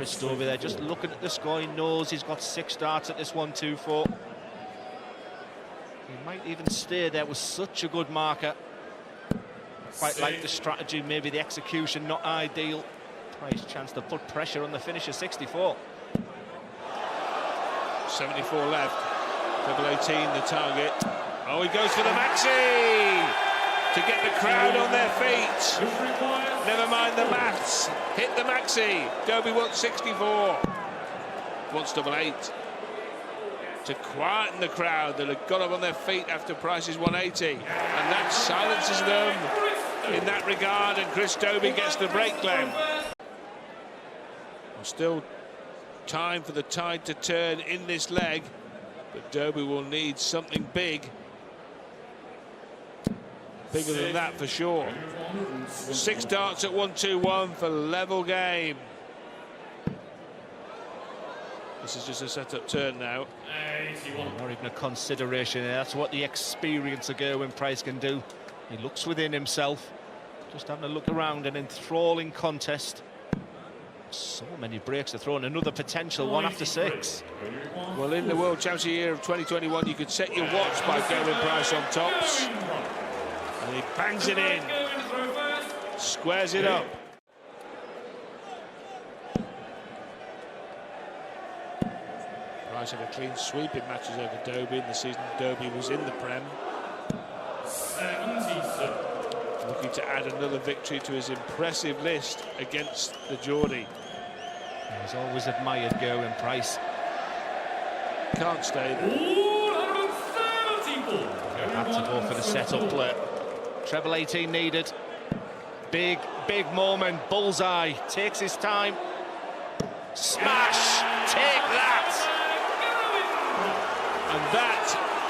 Chris Dobey there, just looking at the score. He knows he's got 6 starts at this 1-2-4. He might even stay there with such a good marker. Quite like the strategy, maybe the execution not ideal. Price chance to put pressure on the finisher. 64. 74 left. Double 18 the target. Oh, he goes for the maxi to get the crowd on their feet. Never mind the maths. Hit the maxi. Dobey wants 64. Wants double 8 to quieten the crowd that had got up on their feet after Price's 180, and that silences them in that regard. And Chris Dobey gets the break, Glenn. Still time for the tide to turn in this leg, but Dobey will need something big. Bigger than that for sure. 6 darts at 1-2-1 for level game. This is just a set-up turn now. Not even a consideration. That's what the experience of Gerwyn Price can do. He looks within himself, just having a look around. An enthralling contest. So many breaks to throw, and another potential 1 after 6. Well, in the World Championship year of 2021, you could set your watch by Gerwyn Price on tops. And he bangs it in. Squares it up. Price had a clean sweep in matches over Dobey in the season Dobey was in the Prem. Looking to add another victory to his impressive list against the Geordie. He's always admired Gerwyn Price. Can't stay there. Had to go for the set-up play. Treble 18 needed. Big moment. Bullseye. Takes his time. Smash! Take that! And that,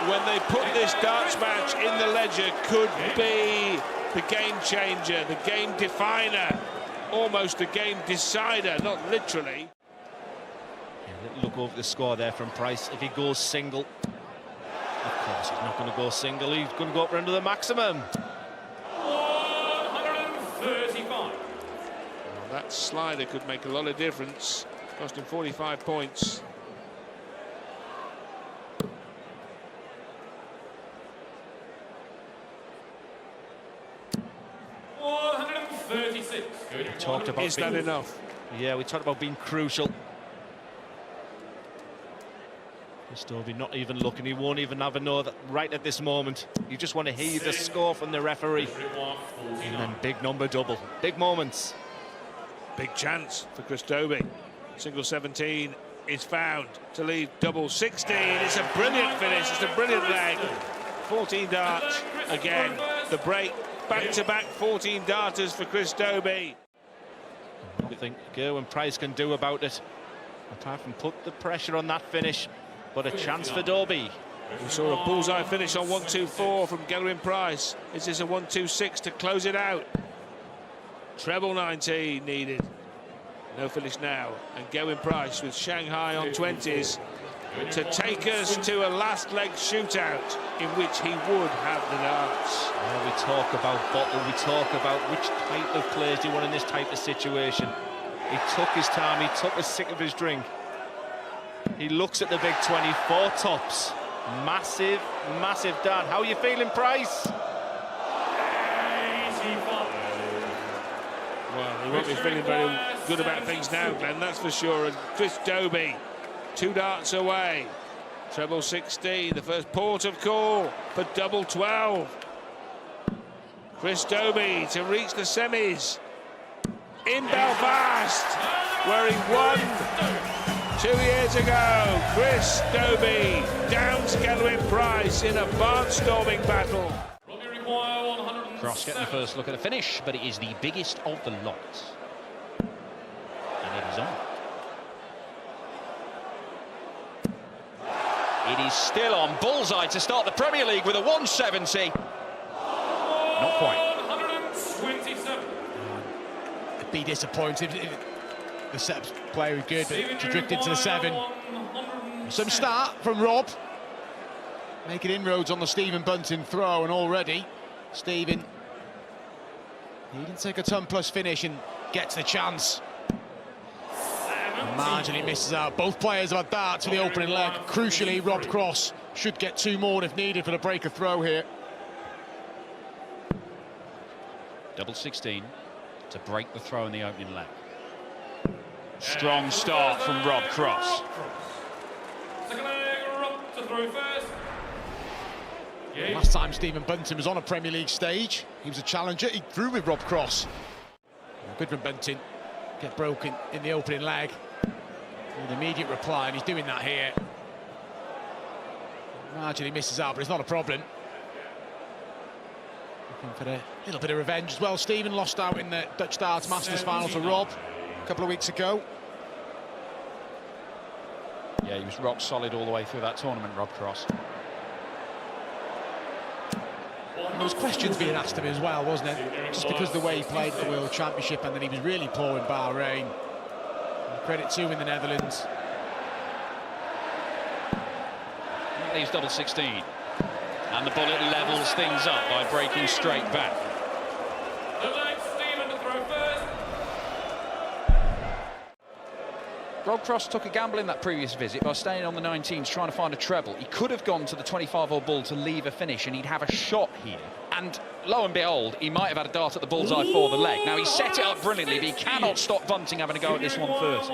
when they put this darts match in the ledger, could be the game changer, the game definer, almost the game decider, not literally. Yeah, look over the score there from Price. If he goes single, of course he's not going to go single. He's going to go up under the maximum. 135. Well, that slider could make a lot of difference. Cost him 45 points. We talked about Is that enough? Yeah, we talked about being crucial. Dobey not even looking. He won't even have a know that right at this moment. You just want to hear the score from the referee. And then big number double. Big moments. Big chance for Chris Dobey. Single 17 is found to leave double 16. It's a brilliant finish. It's a brilliant leg. 14 darts again. The break. Back-to-back 14 darters for Chris Dobey. Nothing Gerwyn Price can do about it, apart from put the pressure on that finish. But a chance for Dobey. We saw a bullseye finish on 1-2-4 from Gerwyn Price. Is this a 1-2-6 to close it out? Treble 19 needed. No finish now. And Gerwyn Price with Shanghai on 20s to take us to a last leg shootout in which he would have the darts. Well, we talk about bottle, we talk about which type of players do you want in this type of situation. He took his time, he took a sip of his drink. He looks at the big 24 tops. Massive dart. How are you feeling, Price? Well, he won't be feeling very good about things now, Glenn, that's for sure. And Chris Dobey, 2 darts away. Treble 16, the first port of call for double 12. Chris Dobey to reach the semis in Belfast, where he won 2 years ago. Chris Dobey downs Gerwyn Price in a barnstorming battle. Cross getting the first look at the finish, but it is the biggest of the lot. And it is on. It is still on. Bullseye to start the Premier League with a 170. Not quite. 127. It'd be disappointed if the setup's playing good, but to drift into the 7. Some start from Rob. Making inroads on the Stephen Bunting throw, and already Stephen needing to take a ton plus finish and gets the chance. Marginally misses out. Both players have had darts for the opening leg. Crucially, Rob Cross should get 2 more if needed for the break of throw here. Double 16 to break the throw in the opening leg. Strong start from Rob Cross. Second leg, Rob to throw first. Last time Stephen Bunting was on a Premier League stage, he was a challenger. He threw with Rob Cross. Good from Bunting. Get broken in the opening leg. With immediate reply, and he's doing that here. Marginally misses out, but it's not a problem. Looking for a little bit of revenge as well. Stephen lost out in the Dutch Darts Masters final to Rob a couple of weeks ago. Yeah, he was rock solid all the way through that tournament, Rob Cross. There was questions being asked of him as well, wasn't it? Just because of the way he played at the World Championship, and then he was really poor in Bahrain. Credit to him in the Netherlands. Leaves double 16. And the bullet levels things up by breaking straight back. The leg, Stephen to throw first. Rob Cross took a gamble in that previous visit by staying on the 19s, trying to find a treble. He could have gone to the 25-hole bull to leave a finish, and he'd have a shot here. And lo and behold, he might have had a dart at the bullseye for the leg. Now, he set it up brilliantly, but he cannot stop Bunting having a go at this one first.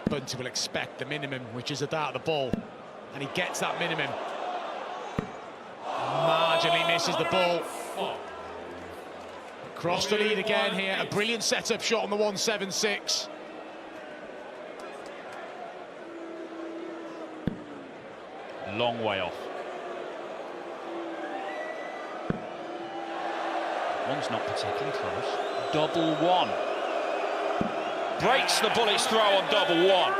Bunting will expect the minimum, which is a dart at the ball, and he gets that minimum. Marginally misses the ball. Cross to lead again here. A brilliant setup shot on the 176. Long way off. One's not particularly close. Double 1. Breaks the bullet's throw on double 1.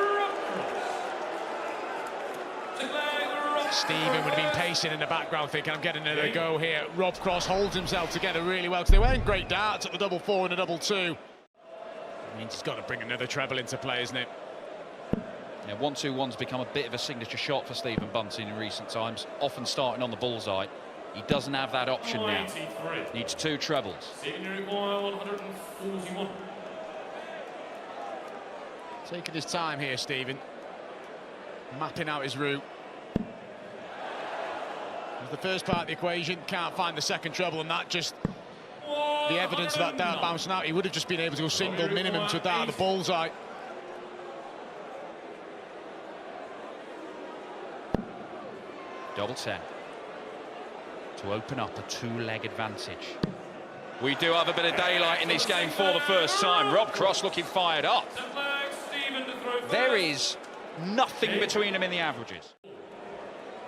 Stephen would have been pacing in the background thinking, I'm getting another go here. Rob Cross holds himself together really well, because they weren't great darts at the double 4 and the double 2. It means he's got to bring another treble into play, isn't it? Yeah, 1-2-1's become a bit of a signature shot for Stephen Bunting in recent times, often starting on the bullseye. He doesn't have that option now. Needs 2 trebles. Senior require 141. Taking his time here, Stephen. Mapping out his route. The first part of the equation, can't find the second treble, and that just the evidence of that dart bouncing out. He would have just been able to go single minimum to a dart at the bullseye. Double 10 to open up a 2-leg advantage. We do have a bit of daylight in this game for the first time. Rob Cross looking fired up. There is nothing between them in the averages.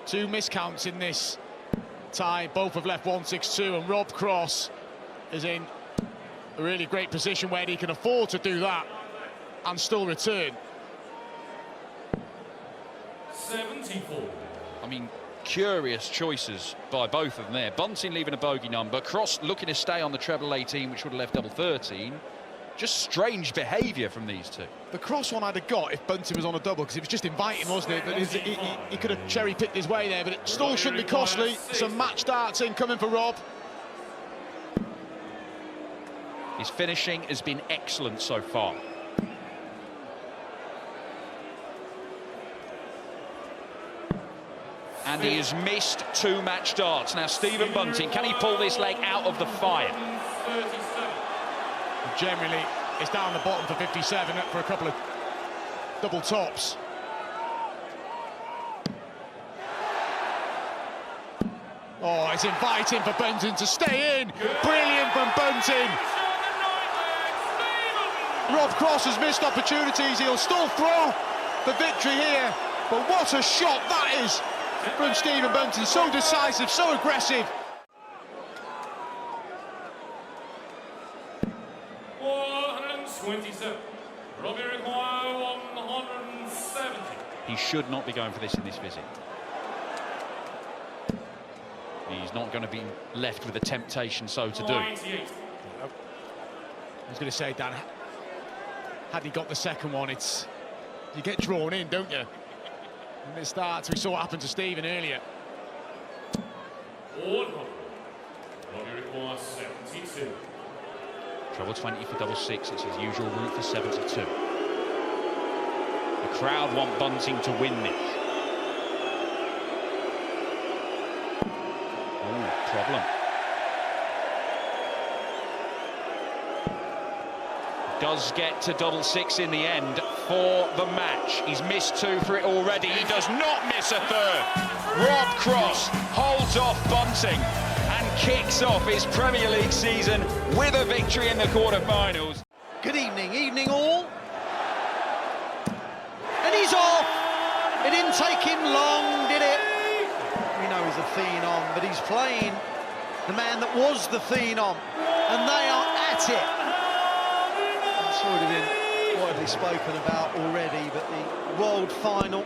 2 miscounts in this tie. Both have left 162, and Rob Cross is in a really great position where he can afford to do that and still return. 74. I mean, curious choices by both of them there. Bunting leaving a bogey number, Cross looking to stay on the treble 18, which would have left double 13. Just strange behaviour from these two. The Cross one I'd have got if Bunting was on a double, because it was just inviting, wasn't it? But he could have cherry-picked his way there, but it still shouldn't be costly. Some match darts in coming for Rob. His finishing has been excellent so far. And he has missed 2 match darts. Now, Stephen Bunting, can he pull this leg out of the fire? Generally, it's down the bottom for 57 for a couple of double tops. Oh, it's inviting for Bunting to stay in. Brilliant from Bunting. Rob Cross has missed opportunities. He'll still throw the victory here. But what a shot that is from Stephen Bunting. So decisive, so aggressive. 127. Robbie require 170. He should not be going for this in this visit. He's not going to be left with a temptation so to do. 98. I was going to say, Dan, had he got the second one, you get drawn in, don't you? And it starts. We saw what happened to Stephen earlier. Robbie requires 72. Treble 20 for double 6. It's his usual route for 72. The crowd want Bunting to win this. Oh, problem. Does get to double 6 in the end for the match. He's missed 2 for it already. He does not miss a third. Rob Cross holds off Bunting and kicks off his Premier League season with a victory in the quarter-finals. Good evening all. And he's off. It didn't take him long, did it? We know he's a phenom, but he's playing the man that was the phenom, and they are at it. It's already been widely spoken about already, but the world final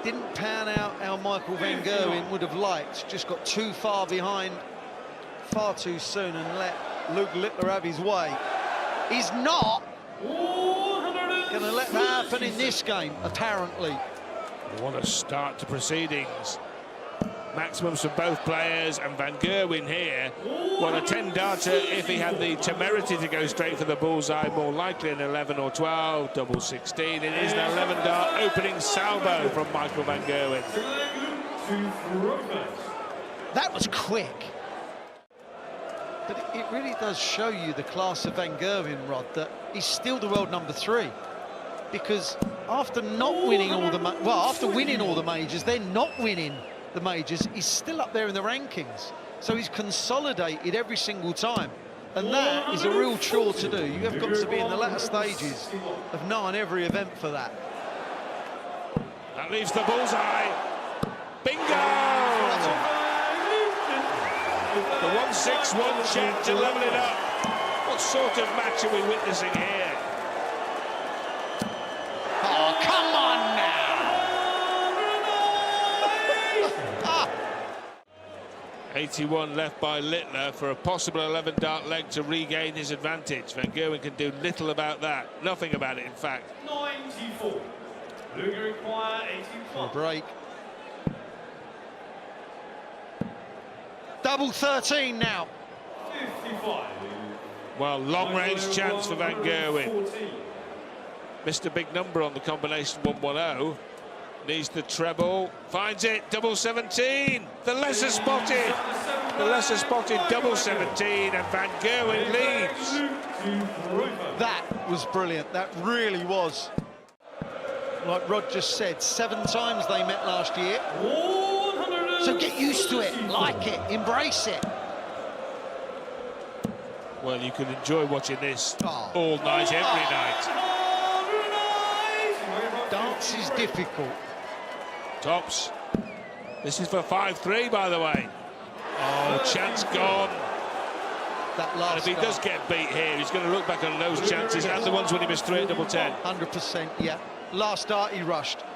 didn't pan out how Michael van Gerwen would have liked. Just got too far behind far too soon and let Luke Littler have his way. He's not going to let that happen in this game, apparently. What a start to proceedings. Maximums for both players, and Van Gerwen here, well, a 10-darter if he had the temerity to go straight for the bullseye, more likely an 11 or 12, double 16. It is an 11-dart opening salvo from Michael van Gerwen. That was quick. But it really does show you the class of Van Gerwen, Rod, that he's still the world number 3. Because after not winning all the, after winning all the majors, then not winning the majors, he's still up there in the rankings. So he's consolidated every single time. And that is a real chore to do. You have got to be in the latter stages of knowing every event for that. That leaves the bullseye. Bingo! The 1-6-1 chant to level it up. What sort of match are we witnessing here? Oh, come on now! 81 left by Littler for a possible 11-dart leg to regain his advantage. Van Gerwen can do little about that. Nothing about it, in fact. 94. Luger require 81. For a break. Double 13 now. 55. Well, long-range chance for Van Gerwen. Missed a big number on the combination 110. Needs the treble, finds it, double 17. The lesser spotted double 17, and Van Gerwen leads. That was brilliant. That really was. Like Rod just said, 7 times they met last year. So get used to it, like it, embrace it. Well, you can enjoy watching this all night, every night. Dance is difficult. Tops. This is for 5-3, by the way. Oh, chance gone. That last And if he does get beat here, he's going to look back on those chances and the ones when he missed 3 at double 10. 100%, yeah. Last start, he rushed. 21.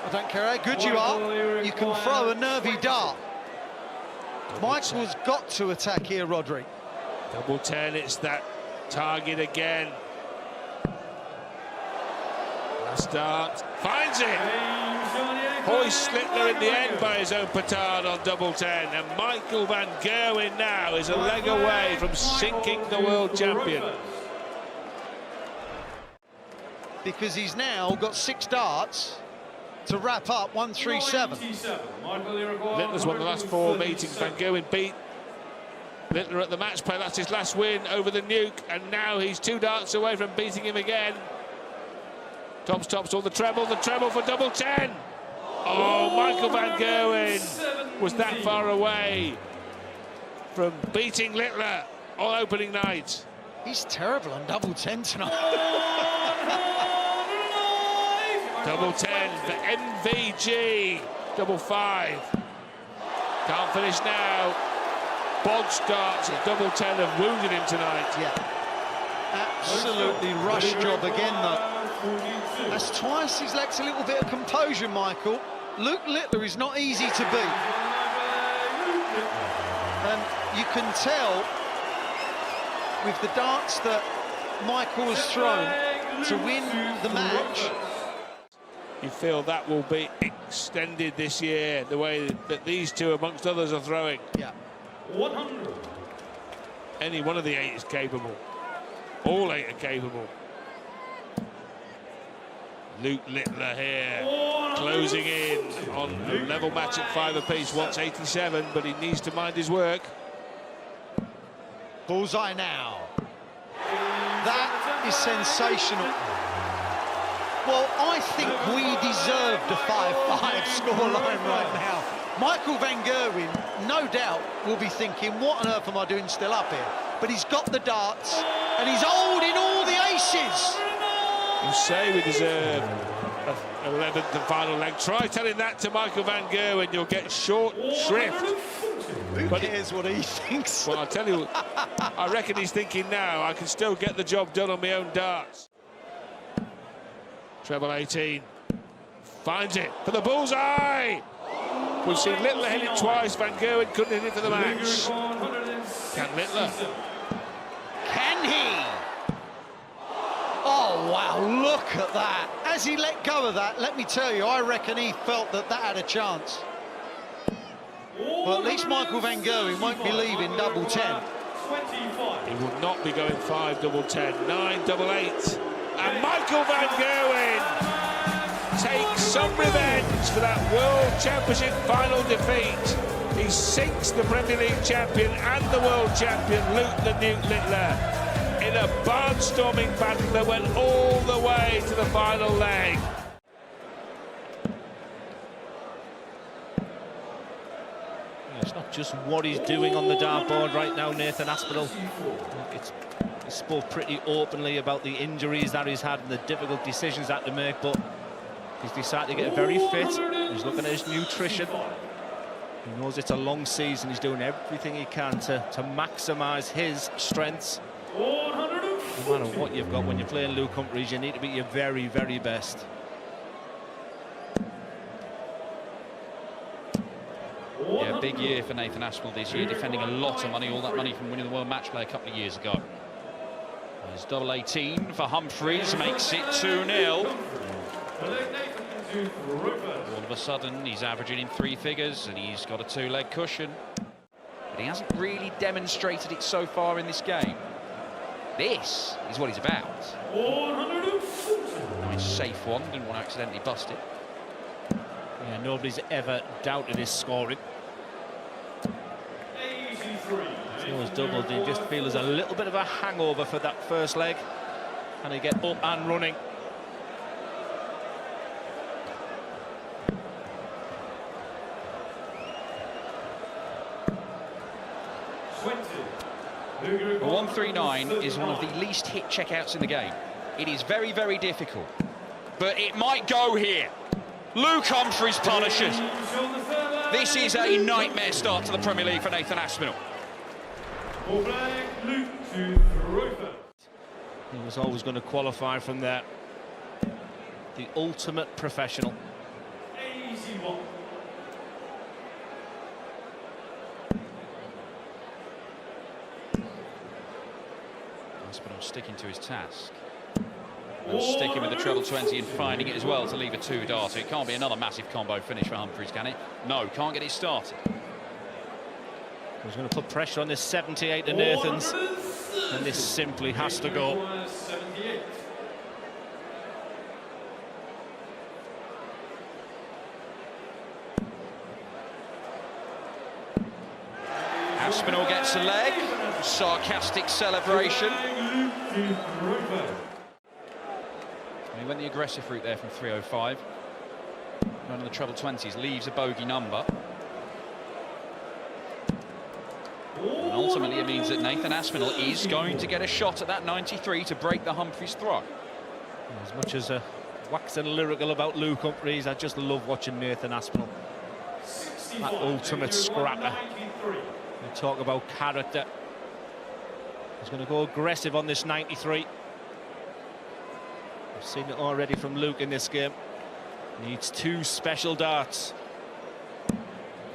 I don't care how good you are, you can throw a nervy dart. Michael's got to attack here, Rodri. Double 10, it's that target again. Last start, finds it. Hoist Littler in the end by his own petard on double 10, and Michael van Gerwen now is a leg away from sinking the world champion. Because he's now got 6 darts to wrap up 137. Littler's won the last 4 meetings. Van Gerwen beat Littler at the match play. That's his last win over the Nuke, and now he's 2 darts away from beating him again. Tops, all the treble for double 10. Oh, Michael van Gerwen was that far away from beating Littler on opening night. He's terrible on double 10 tonight. Double 10 for MVG. Double 5. Can't finish now. Bod starts at double 10 have wounded him tonight. Yeah. Absolutely rush job again, though. That's twice he's lacked a little bit of composure, Michael. Luke Littler is not easy to beat. And you can tell with the darts that Michael has thrown to win the match. you feel that will be extended this year, the way that these two, amongst others, are throwing. Yeah. 100. Any one of the 8 is capable. All 8 are capable. Luke Littler here, closing in on a level match at 5 apiece. Wants 87, but he needs to mind his work. Bullseye now. That is sensational. Well, I think we deserved a 5-5 scoreline right now. Michael van Gerwen, no doubt, will be thinking, what on earth am I doing still up here? But he's got the darts, and he's holding all the aces. You say we deserve a 11th and final leg. Try telling that to Michael van Gerwen, you'll get short shrift. Who cares what he thinks? Well, I'll tell you, I reckon he's thinking now, I can still get the job done on my own darts. Treble 18, finds it for the bullseye. We've seen Littler hit it twice, van Gerwen couldn't hit it for the match. Can Littler? Can he? Oh, wow, look at that. As he let go of that, let me tell you, I reckon he felt that that had a chance. Well, at least Michael van Gerwen won't be leaving double 10. He will not be going 5 double 10, 9 double 8. And Michael van Gerwen takes some revenge for that World Championship final defeat. He sinks the Premier League champion and the world champion, Luke the Newt Littler, in a barnstorming battle that went all the way to the final leg. It's not just what he's doing on the dartboard right now, Nathan Aspinall. He spoke pretty openly about the injuries that he's had and the difficult decisions that to make, but he's decided to get very fit. He's looking at his nutrition. He knows it's a long season. He's doing everything he can to maximise his strengths. No matter what you've got, when you're playing Luke Humphries, you need to be your very, very best. Yeah, big year for Nathan Aspinall this year, defending a lot of money, all that money from winning the World Match Play a couple of years ago. There's double 18 for Humphries, makes it 2-0. All of a sudden, he's averaging in 3 figures, and he's got a 2-leg cushion. But he hasn't really demonstrated it so far in this game. This is what he's about. Nice safe one, didn't want to accidentally bust it. Yeah, nobody's ever doubted his scoring. He was doubled. You just feel there's a little bit of a hangover for that first leg. Can he get up and running? The 139 is one of the least hit checkouts in the game. It is very, very difficult, but it might go here. Luke Humphries punishes. This is a nightmare start to the Premier League for Nathan Aspinall. He was always going to qualify from there. The ultimate professional. Aspinall sticking to his task. And sticking with the treble 20 and finding it as well to leave a 2-darter. It can't be another massive combo finish for Humphries, can it? No, can't get it started. He's going to put pressure on this 78 to Nathan's, and this simply has to go. Aspinall gets a leg. Sarcastic celebration. He went the aggressive route there from 305. One of the treble 20s leaves a bogey number. And ultimately it means that Nathan Aspinall is going to get a shot at that 93 to break the Humphries throw. As much as waxing lyrical about Luke Humphries, I just love watching Nathan Aspinall. That ultimate scrapper. We talk about character. He's going to go aggressive on this 93. We've seen it already from Luke in this game. Needs 2 special darts.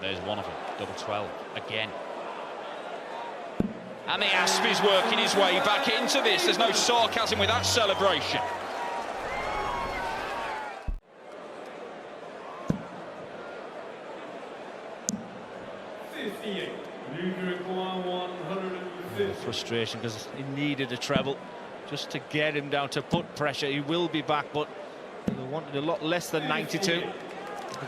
There's one of them, double 12 again. And the Aspie's working his way back into this. There's no sarcasm with that celebration. Frustration because he needed a treble just to get him down, to put pressure. He will be back, but they wanted a lot less than 92.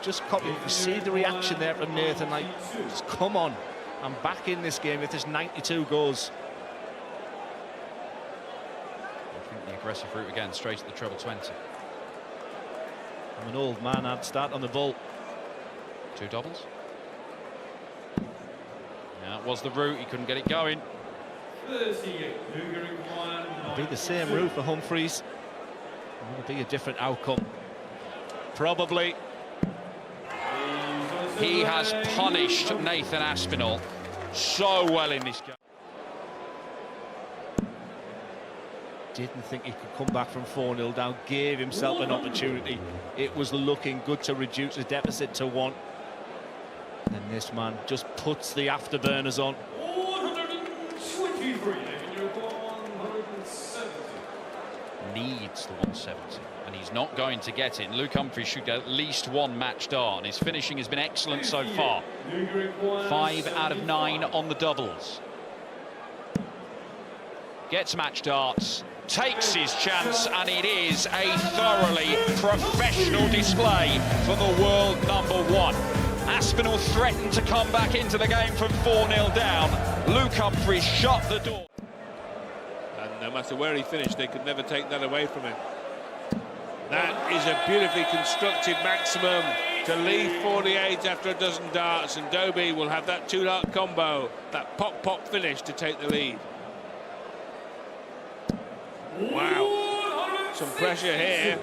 Just copy. You see the reaction there from Nathan, like, just come on, I'm back in this game if this 92 goes. I think the aggressive route again, straight at the treble 20. I'm an old man, I'd start on the ball. 2 doubles. That was the route, he couldn't get it going. It'll be the same route for Humphries. It'll be a different outcome. Probably. He has punished Nathan Aspinall so well in this game. Didn't think he could come back from 4-0 down, gave himself an opportunity. It was looking good to reduce the deficit to 1. And this man just puts the afterburners on. 123, 170. Needs the 170, and he's not going to get it. Luke Humphries should get at least 1 match dart, and his finishing has been excellent so far. 5 out of 9 on the doubles. Gets match darts, takes his chance, and it is a thoroughly professional display for the world #1. Aspinall threatened to come back into the game from 4-0 down. Luke Humphries shut the door. And no matter where he finished, they could never take that away from him. That is a beautifully constructed maximum to leave 48 after a dozen darts, and Dobey will have that 2-dart combo, that pop-pop finish to take the lead. Wow, some pressure here.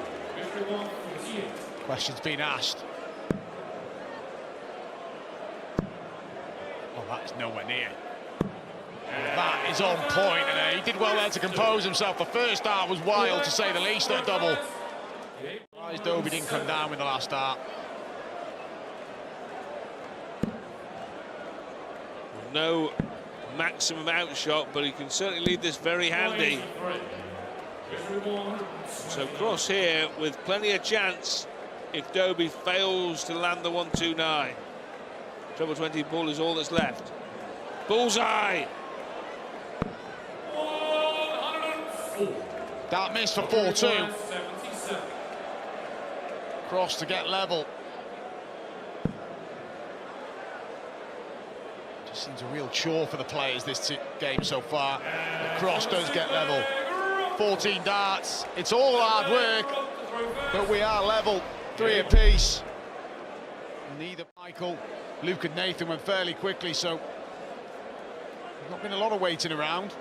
Questions being asked. Oh, that's nowhere near. That is on point, and he did well there to compose himself. The first dart was wild, to say the least, at a double. Dobey didn't come down with the last dart. No maximum outshot, but he can certainly leave this very handy. So cross here with plenty of chance if Dobey fails to land the 129. Treble 20 ball is all that's left. Bullseye! That missed for 4-2. Cross to get level. Just seems a real chore for the players this game so far. The cross does get level. 14 darts. It's all hard work, but we are level. 3 apiece. Neither Michael, Luke and Nathan went fairly quickly, so there's not been a lot of waiting around.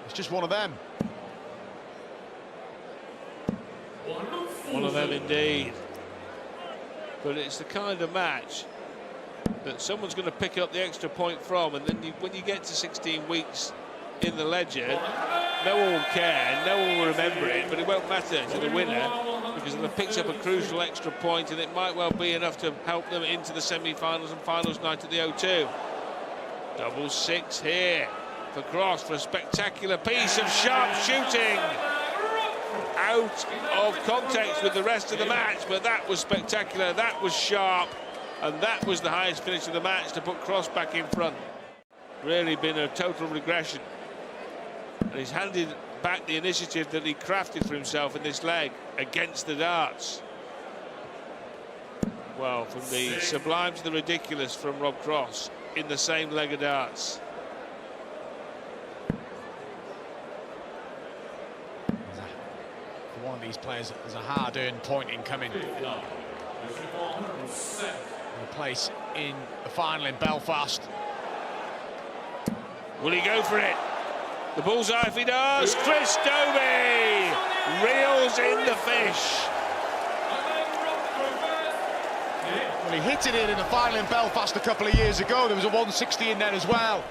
It's just one of them. One of them indeed. But it's the kind of match that someone's going to pick up the extra point from, and then when you get to 16 weeks in the ledger, no one will care, no one will remember it, but it won't matter to the winner because they've picked up a crucial extra point, and it might well be enough to help them into the semi-finals and finals night at the O2. Double 6 here for Cross for a spectacular piece of sharp shooting. Out of context with the rest of the match, but that was spectacular, that was sharp, and that was the highest finish of the match to put Cross back in front. Really been a total regression, and he's handed back the initiative that he crafted for himself in this leg against the darts. Well, from the sublime to the ridiculous from Rob Cross in the same leg of darts. For one of these players, there's a hard-earned point incoming. A place in the final in Belfast. Will he go for it? The bullseye if he does. Chris Dobey reels in the fish. Well, he hit it in the final in Belfast a couple of years ago. There was a 160 in there as well.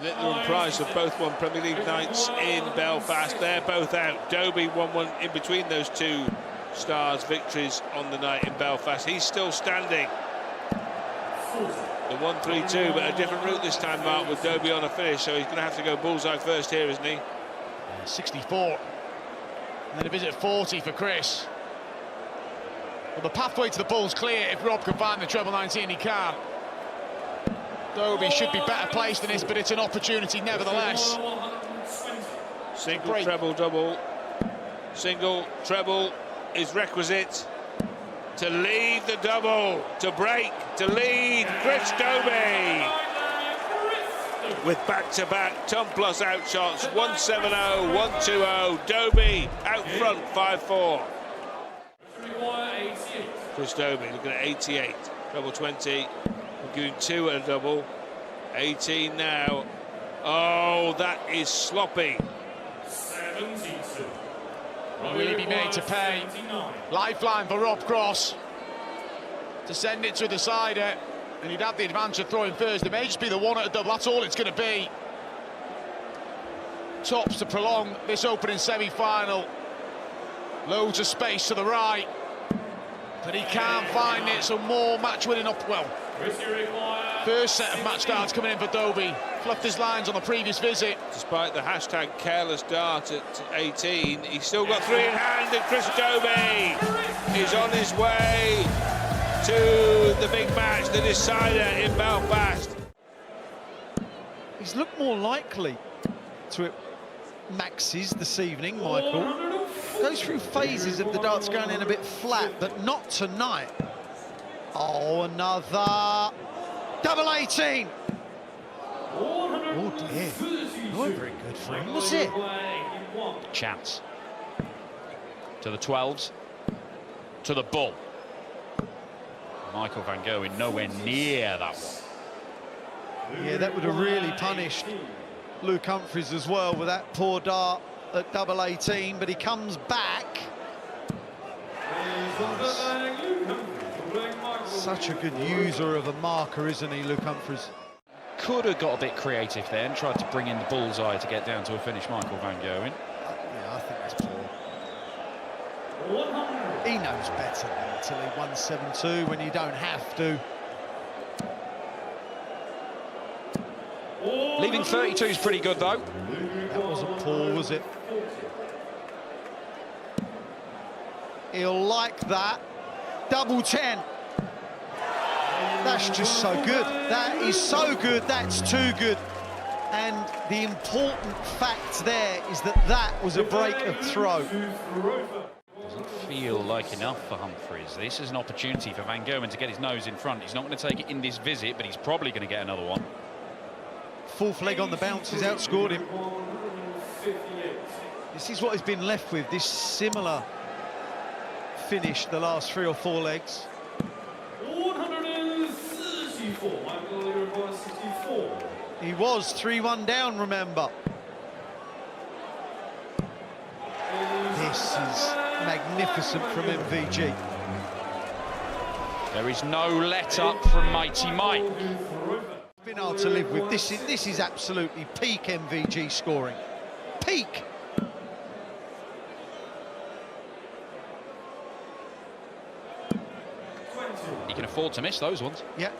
Littler and Price have both won Premier League nights in Belfast. They're both out. Dobey won one in between those two stars victories on the night in Belfast. He's still standing. The 1-3-2, but a different route this time, Mark, with Dobey on a finish, so he's going to have to go bullseye first here, isn't he? 64. And then a visit 40 for Chris. Well, the pathway to the ball's clear. If Rob can find the treble 19, he can. Dobey should be better placed than this, but it's an opportunity nevertheless. Single, Break. treble, double. Single, treble is requisite to lead the double, to break, to lead. Chris Dobey with back-to-back ton plus out shots, 170, 120. Dobey out front, 5-4. Chris Dobey looking at 88, treble 20. We're giving 2 at a double, 18 now. Oh, that is sloppy. Will he be made to pay? Lifeline for Rob Cross to send it to the decider, and he'd have the advantage of throwing first. It may just be the 1 at a double, that's all it's going to be. Tops to prolong this opening semi-final. Loads of space to the right, but he can't find it, so more match-winning up. Well, first set of match starts coming in for Dobey. Fluffed his lines on the previous visit. Despite the hashtag careless dart at 18, he's still got 3 in hand, and Chris Dobey is on his way to the big match, the decider in Belfast. He's looked more likely to maxes this evening, Michael. Goes through phases of the darts going in a bit flat, but not tonight. Oh, another double 18. Oh dear, not very good for him, was it? Chance to the 12s, to the bull. Michael van Gerwen nowhere near that one. Yeah, that would have really punished Luke Humphries as well with that poor dart at double 18, but he comes back. Such a good user of a marker, isn't he, Luke Humphries? Could have got a bit creative there and tried to bring in the bullseye to get down to a finish, Michael van Gerwen. Yeah, I think that's poor. He knows better than to leave 172 when you don't have to. Leaving 32 is pretty good, though. That wasn't poor, was it? He'll like that. Double 10. That's just so good. That is so good, that's too good. And the important fact there is that that was a break of throw. Doesn't feel like enough for Humphries. This is an opportunity for Van Gerwen to get his nose in front. He's not going to take it in this visit, but he's probably going to get another one. Fourth leg on the bounce, he's outscored him. This is what he's been left with, this similar finish the last 3 or 4 legs. 134, Michael, you require 64. He was 3-1 down, remember. This is magnificent from MVG. There is no let-up from Mighty Mike. Been hard to live with. This is absolutely peak MVG scoring. Peak. He can afford to miss those ones. Yeah.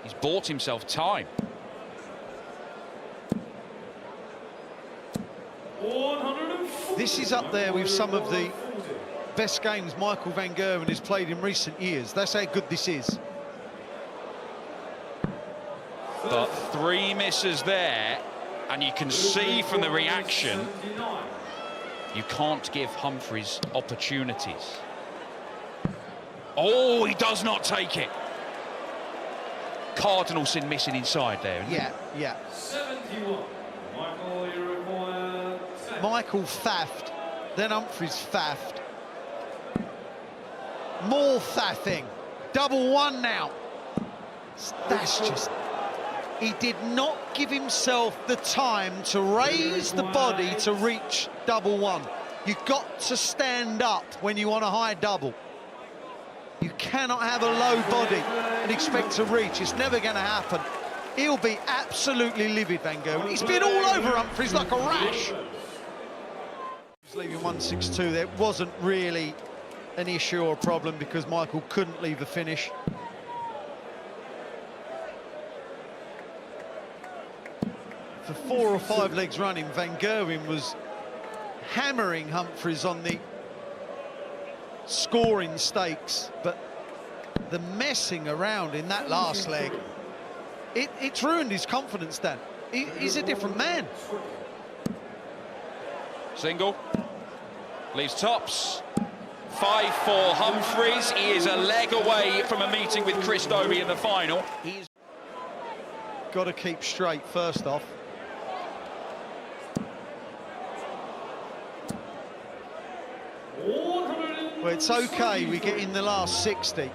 He's bought himself time. This is up there with some of the best games Michael van Gerwen has played in recent years. That's how good this is. But 3 misses there, and you can see from the reaction, you can't give Humphries opportunities. Oh, he does not take it. Cardinal sin missing inside there. Yeah, yeah. 71. Michael, you require 10. Michael faffed, then Humphries faffed. More faffing. Double 1 now. That's just... He did not give himself the time to raise the body to reach double 1. You've got to stand up when you want a high double. You cannot have a low body and expect to reach. It's never going to happen. He'll be absolutely livid, Van Gerwen. He's been all over Humphries like a rash. He's leaving 162. There wasn't really an issue or a problem because Michael couldn't leave the finish. For 4 or 5 legs running, Van Gerwen was hammering Humphries on the scoring stakes, but the messing around in that last leg It's ruined his confidence, Dan. He's a different man. Single. Leaves tops. 5-4 Humphries. He is a leg away from a meeting with Chris Dobey in the final. He's got to keep straight first off. Well, it's okay we get in the last 60.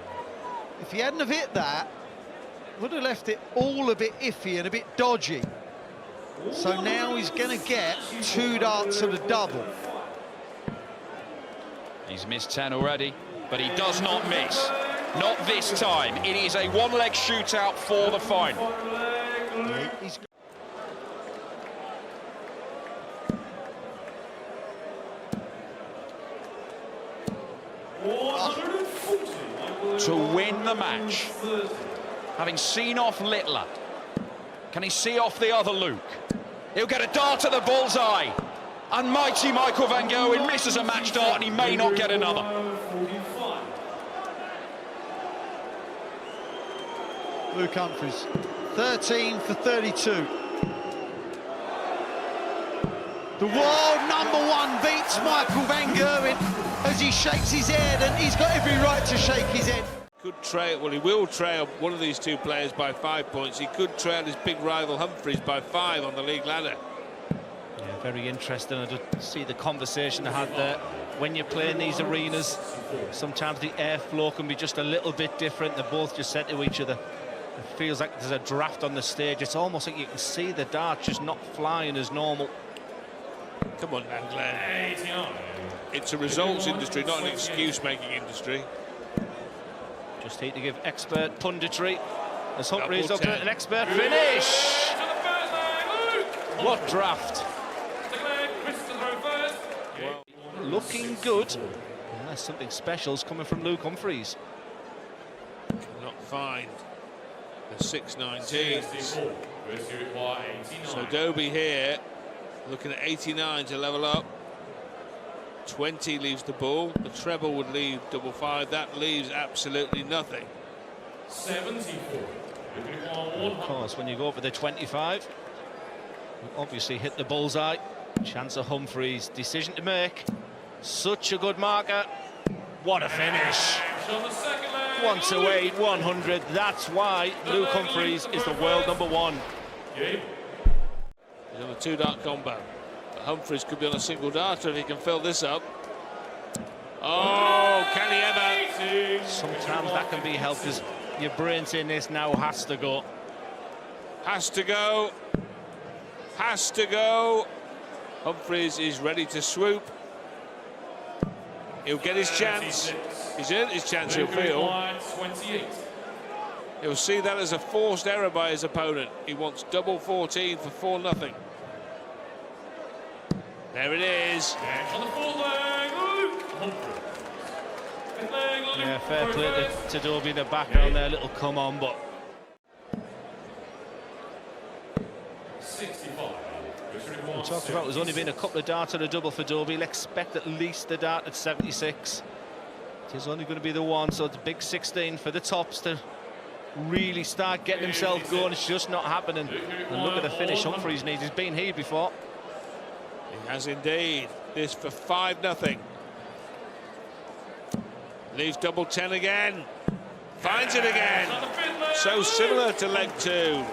If he hadn't have hit that, would have left it all a bit iffy and a bit dodgy. So now he's going to get 2 darts at a double. He's missed 10 already, but he does not miss. Not this time. It is a one-leg shootout for the final. He's to win the match, having seen off Littler. Can he see off the other Luke? He'll get a dart at the bullseye. And mighty Michael van Gerwen misses a match dart, and he may not get another. Luke Humphries, 13 for 32. The world #1 beats Michael van Gerwen as he shakes his head, and he's got every right to shake his head. Could trail, well, he will trail one of these two players by 5 points. He could trail his big rival Humphries by 5 on the league ladder. Yeah, very interesting. I just see the conversation I had there. When you're playing these arenas, sometimes the airflow can be just a little bit different. They both just said to each other, it feels like there's a draft on the stage. It's almost like you can see the dart just not flying as normal. Come on, man, Glenn. It's a results industry, not an excuse-making industry. Just need to give expert punditry as Humphries Double up to an expert finish. What draft? Looking good. Unless something special's coming from Luke Humphries. Cannot find the 619. So Dobey here looking at 89 to level up. 20 leaves the ball. The treble would leave double 5. That leaves absolutely nothing. 74. Of course, when you go for the 25, you obviously hit the bullseye. Chance of Humphries. Decision to make. Such a good marker. What a finish. 128, 100. That's why Luke Humphries is the world #1. He's on a 2-dart combo. But Humphries could be on a single darter if he can fill this up. Oh, can he ever? Sometimes that can be helped because your brain saying this now has to go. Has to go. Has to go. Humphries is ready to swoop. He'll get his chance. He's earned his chance, he'll feel. He'll see that as a forced error by his opponent. He wants double 14 for 4-0. There it is. Yeah, fair play to Dobey in the background there, little come on, but 65. we talked about there's only been a couple of darts at a double for Dobey. He'll expect at least the dart at 76. It is only going to be the one, so it's a big 16 for the tops to really start getting himself going. It's just not happening. And look at the finish Humphries needs. He's been here before. He has indeed. This for 5-0. Leaves double 10 again. Finds it again. So similar to leg 2.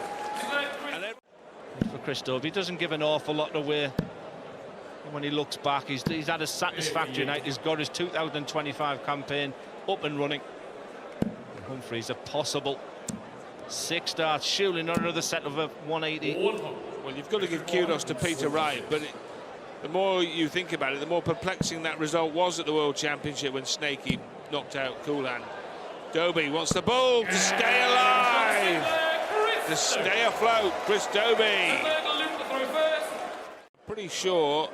For Chris Dobey, he doesn't give an awful lot away. When he looks back, he's had a satisfactory night. He's got his 2025 campaign up and running. Humphries a possible 6 darts, surely not another set of a 180. Well, you've got to give kudos to Peter Wright, but the more you think about it, the more perplexing that result was at the World Championship when Snakey knocked out Coolan. Dobey wants the ball to stay alive, to stay afloat. Chris Dobey. Pretty sure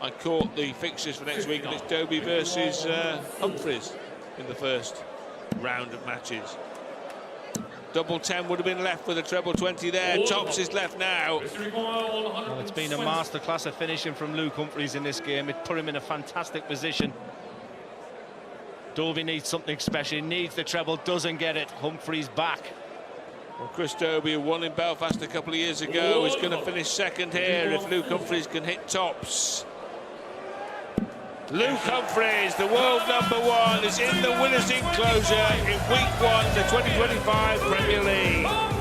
I caught the fixtures for next week, and it's Dobey versus Humphries in the first round of matches. Double 10 would have been left with a treble 20 there. Tops is left now. Well, it's been a masterclass of finishing from Luke Humphries in this game. It put him in a fantastic position. Dobey needs something special. He needs the treble, doesn't get it. Humphries back. Well, Chris Dobey, who won in Belfast a couple of years ago, is going to finish second here if Luke Humphries can hit tops. Luke Humphries, the world #1, is in the winners' enclosure in week 1 of the 2025 Premier League.